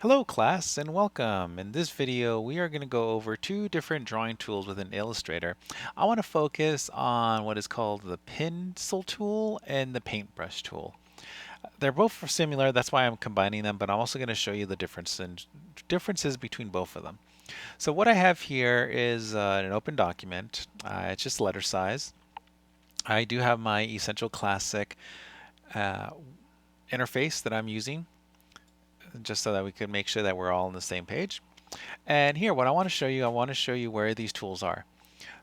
Hello class and welcome. In this video we are going to go over two different drawing tools within Illustrator. I want to focus on what is called the pencil tool and the paintbrush tool. They're both similar, that's why I'm combining them, but I'm also going to show you the differences between both of them. So what I have here is an open document. It's just letter size. I do have my Essential Classic uh, interface that I'm using just so that we can make sure that we're all on the same page. And here, what I want to show you where these tools are.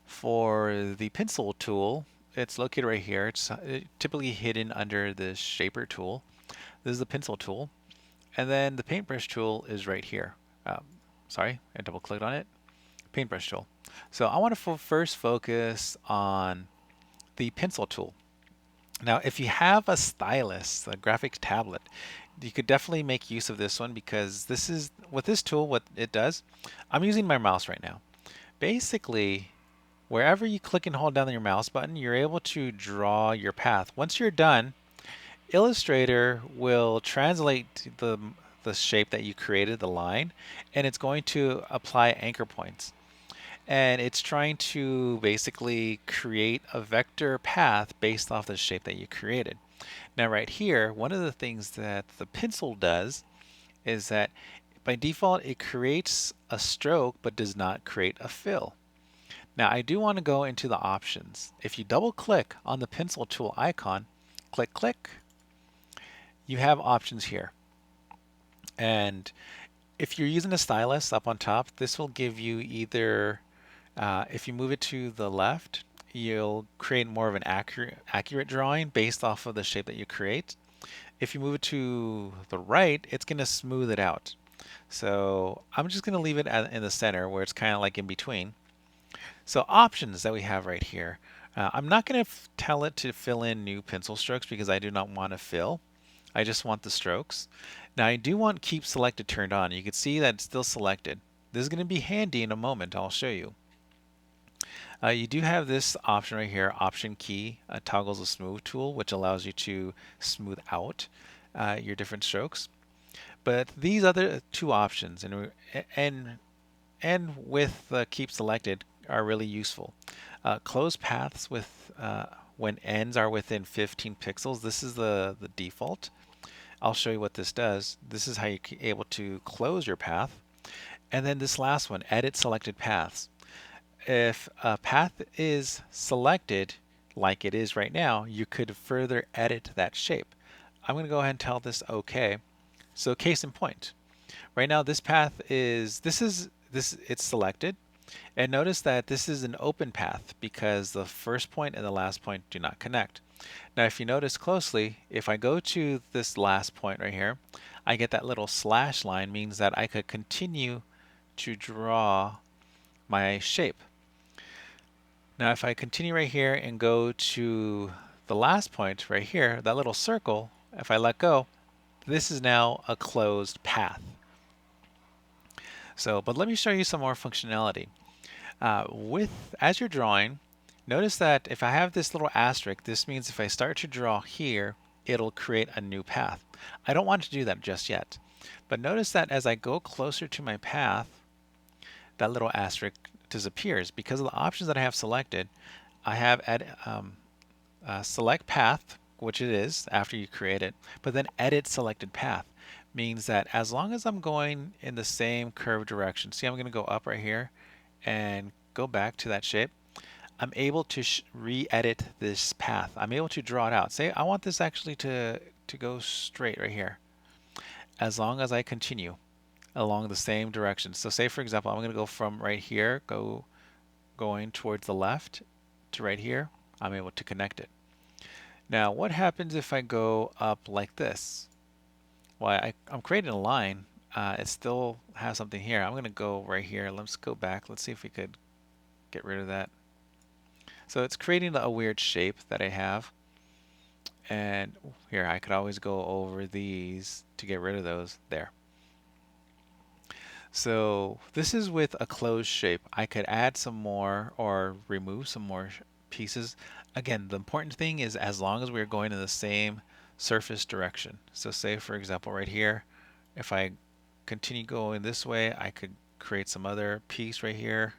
For the pencil tool, it's located right here. It's typically hidden under the shaper tool. This is the pencil tool. And then the paintbrush tool is right here. Sorry, I double clicked on it. Paintbrush tool. So I want to first focus on the pencil tool. Now, if you have a stylus, a graphic tablet, you could definitely make use of this one because this is with this tool, what it does. I'm using my mouse right now. Basically, wherever you click and hold down on your mouse button, you're able to draw your path. Once you're done, Illustrator will translate the shape that you created, the line, and it's going to apply anchor points. And it's trying to basically create a vector path based off the shape that you created. Now right here, one of the things that the pencil does is that by default it creates a stroke but does not create a fill. Now I do want to go into the options. If you double click on the pencil tool icon, click, you have options here. And if you're using a stylus up on top, this will give you either, if you move it to the left, you'll create more of an accurate drawing based off of the shape that you create. If you move it to the right, it's going to smooth it out. So I'm just going to leave it in the center where it's kind of like in between. So options that we have right here. I'm not going to tell it to fill in new pencil strokes because I do not want to fill. I just want the strokes. Now I do want keep selected turned on. You can see that it's still selected. This is going to be handy in a moment. I'll show you. You do have this option right here, option key, toggles the smooth tool, which allows you to smooth out your different strokes. But these other two options and with keep selected are really useful. Close paths with when ends are within 15 pixels. This is the default. I'll show you what this does. This is how you're able to close your path. And then this last one, edit selected paths. If a path is selected like it is right now, you could further edit that shape. I'm going to go ahead and tell this OK. So case in point, right now this path is it's selected, and notice that this is an open path because the first point and the last point do not connect. Now if you notice closely, if I go to this last point right here, I get that little slash line, means that I could continue to draw my shape. Now if I continue right here and go to the last point right here, that little circle, if I let go, this is now a closed path. So, but let me show you some more functionality. As you're drawing, notice that if I have this little asterisk, this means if I start to draw here, it'll create a new path. I don't want to do that just yet. But notice that as I go closer to my path, that little asterisk disappears. Because of the options that I have selected, I have select path, which it is after you create it, but then edit selected path means that as long as I'm going in the same curved direction, see I'm going to go up right here and go back to that shape, I'm able to re-edit this path. I'm able to draw it out. Say I want this actually to go straight right here. As long as I continue along the same direction. So say for example, I'm going to go from right here, going towards the left to right here, I'm able to connect it. Now what happens if I go up like this? Well, I'm creating a line. It still has something here. I'm going to go right here. Let's go back. Let's see if we could get rid of that. So it's creating a weird shape that I have. And here, I could always go over these to get rid of those. There. So this is with a closed shape. I could add some more or remove some more pieces. Again, the important thing is as long as we're going in the same surface direction. So say for example right here, if I continue going this way, I could create some other piece right here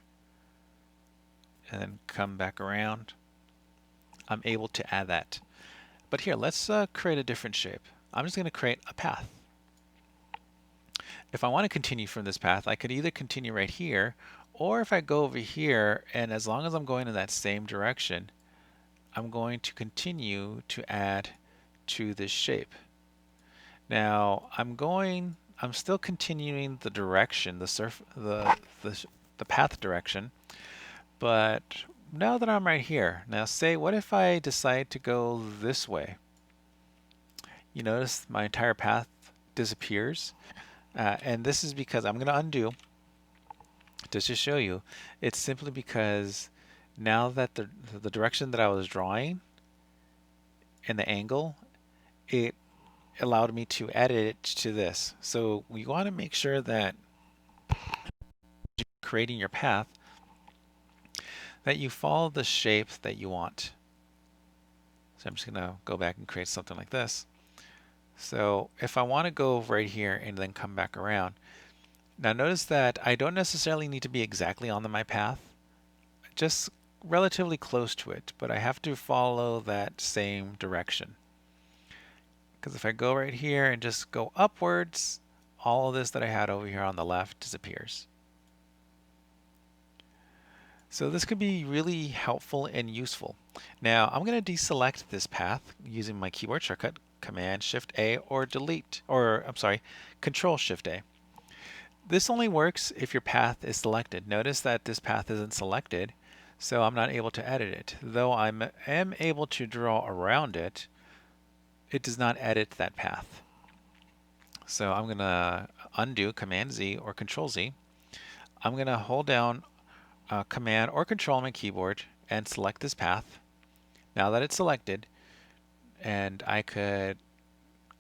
and then come back around. I'm able to add that. But here, let's create a different shape. I'm just going to create a path. If I want to continue from this path, I could either continue right here, or if I go over here, and as long as I'm going in that same direction, I'm going to continue to add to this shape. Now I'm still continuing the direction, the path direction, but now that I'm right here, now what if I decide to go this way? You notice my entire path disappears, and this is because I'm going to undo to just show you. It's simply because now that the direction that I was drawing and the angle, it allowed me to edit it to this. So we want to make sure that creating your path that you follow the shape that you want. So I'm just going to go back and create something like this. So if I want to go right here and then come back around, now notice that I don't necessarily need to be exactly on my path, just relatively close to it, but I have to follow that same direction. Because if I go right here and just go upwards, all of this that I had over here on the left disappears. So this could be really helpful and useful. Now I'm going to deselect this path using my keyboard shortcut, Command Shift A, or delete, or I'm sorry, Control Shift A. This only works if your path is selected. Notice that this path isn't selected, so I'm not able to edit it. Though I am able to draw around it, it does not edit that path. So I'm going to undo Command Z or Control Z. I'm going to hold down Command or Control on my keyboard and select this path. Now that it's selected, and I could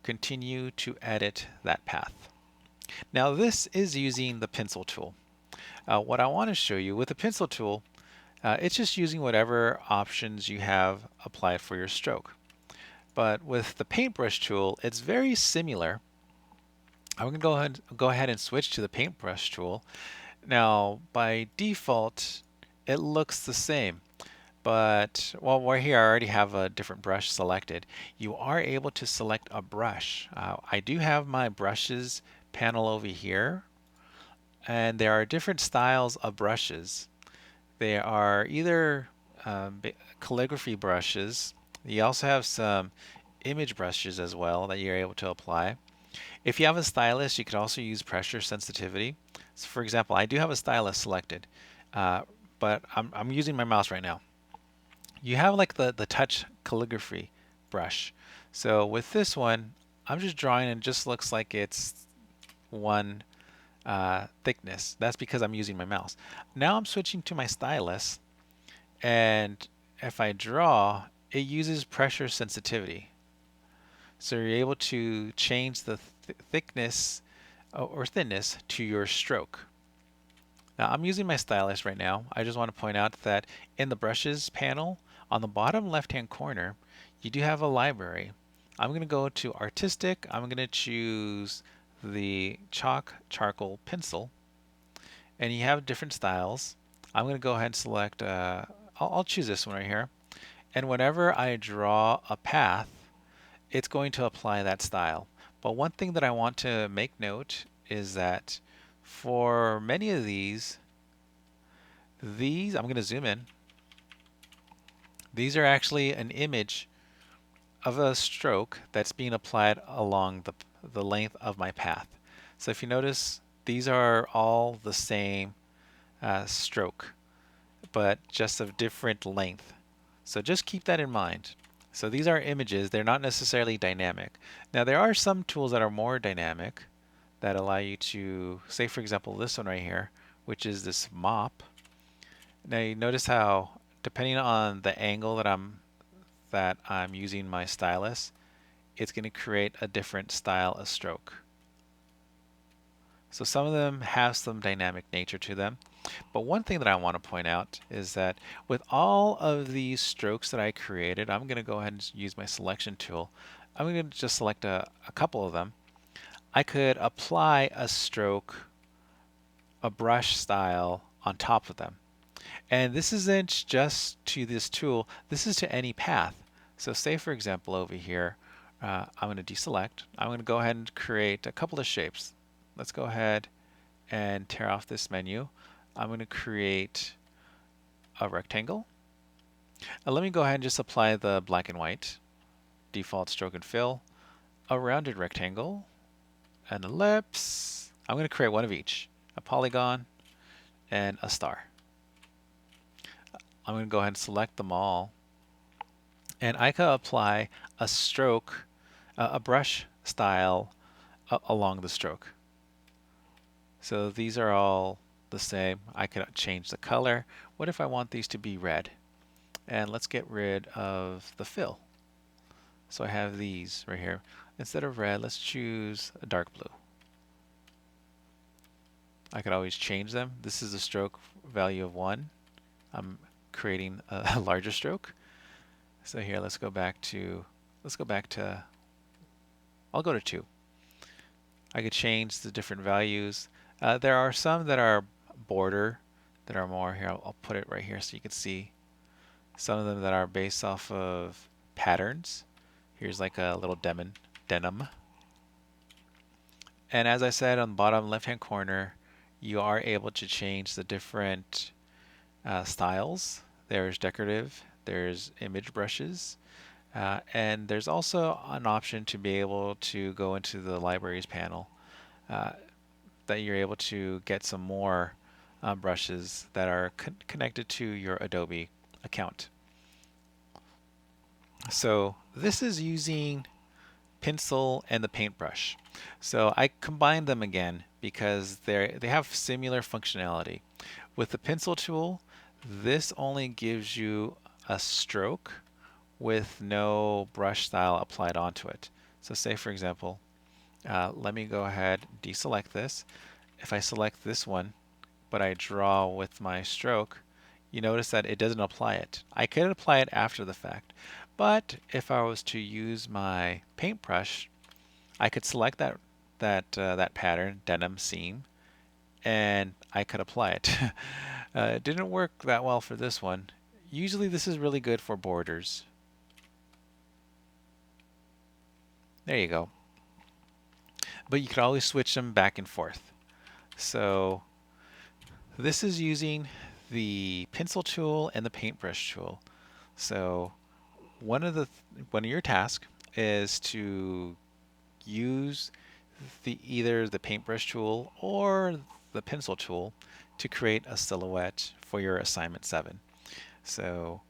continue to edit that path. Now this is using the pencil tool. What I want to show you with the pencil tool, it's just using whatever options you have applied for your stroke. But with the paintbrush tool, it's very similar. I'm going to go ahead and switch to the paintbrush tool. Now by default, it looks the same. But while we're here, I already have a different brush selected. You are able to select a brush. I do have my brushes panel over here, and there are different styles of brushes. They are either calligraphy brushes. You also have some image brushes as well that you're able to apply. If you have a stylus, you could also use pressure sensitivity. So for example, I do have a stylus selected, but I'm using my mouse right now. You have like the touch calligraphy brush. So with this one, I'm just drawing and it just looks like it's one thickness. That's because I'm using my mouse. Now I'm switching to my stylus, and if I draw, it uses pressure sensitivity. So you're able to change the thickness or thinness to your stroke. Now I'm using my stylus right now. I just want to point out that in the brushes panel, on the bottom left hand corner, you do have a library. I'm going to go to artistic. I'm going to choose the chalk charcoal pencil, and you have different styles. I'm going to go ahead and select, I'll choose this one right here. And whenever I draw a path, it's going to apply that style. But one thing that I want to make note is that for many of these, I'm going to zoom in. These are actually an image of a stroke that's being applied along the length of my path. So if you notice, these are all the same stroke, but just of different length. So just keep that in mind. So these are images, they're not necessarily dynamic. Now there are some tools that are more dynamic that allow you to, say for example this one right here, which is this mop. Now you notice how depending on the angle that I'm using my stylus, it's going to create a different style of stroke. So some of them have some dynamic nature to them. But one thing that I want to point out is that with all of these strokes that I created, I'm going to go ahead and use my selection tool. I'm going to just select a couple of them. I could apply a stroke, a brush style on top of them. And this isn't just to this tool, this is to any path. So say for example over here, I'm going to deselect. I'm going to go ahead and create a couple of shapes. Let's go ahead and tear off this menu. I'm going to create a rectangle. Let me go ahead and just apply the black and white, default stroke and fill, a rounded rectangle, an ellipse. I'm going to create one of each, a polygon and a star. I'm going to go ahead and select them all. And I could apply a stroke, a brush style along the stroke. So these are all the same. I could change the color. What if I want these to be red? And let's get rid of the fill. So I have these right here. Instead of red, let's choose a dark blue. I could always change them. This is a stroke value of 1. I'm creating a larger stroke. So here, let's go back to, I'll go to 2. I could change the different values. There are some that are border, that are more, here, I'll put it right here so you can see. Some of them that are based off of patterns. Here's like a little denim. And as I said on the bottom left-hand corner, you are able to change the different styles. There's decorative, there's image brushes, and there's also an option to be able to go into the libraries panel that you're able to get some more brushes that are connected to your Adobe account. So this is using pencil and the paintbrush. So I combined them again because they have similar functionality. With the pencil tool, this only gives you a stroke with no brush style applied onto it. So say for example, let me go ahead, deselect this. If I select this one, but I draw with my stroke, you notice that it doesn't apply it. I could apply it after the fact, but if I was to use my paintbrush, I could select that pattern, denim seam, and I could apply it. It didn't work that well for this one. Usually this is really good for borders. There you go. But you could always switch them back and forth. So this is using the pencil tool and the paintbrush tool. So one of your tasks is to use either the paintbrush tool or the pencil tool to create a silhouette for your assignment 7. So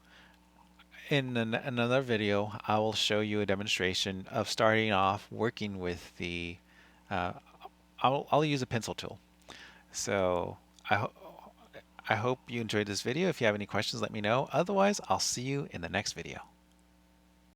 in another video, I will show you a demonstration of starting off working with the uh, I'll use a pencil tool. So I hope you enjoyed this video. If you have any questions, let me know. Otherwise, I'll see you in the next video.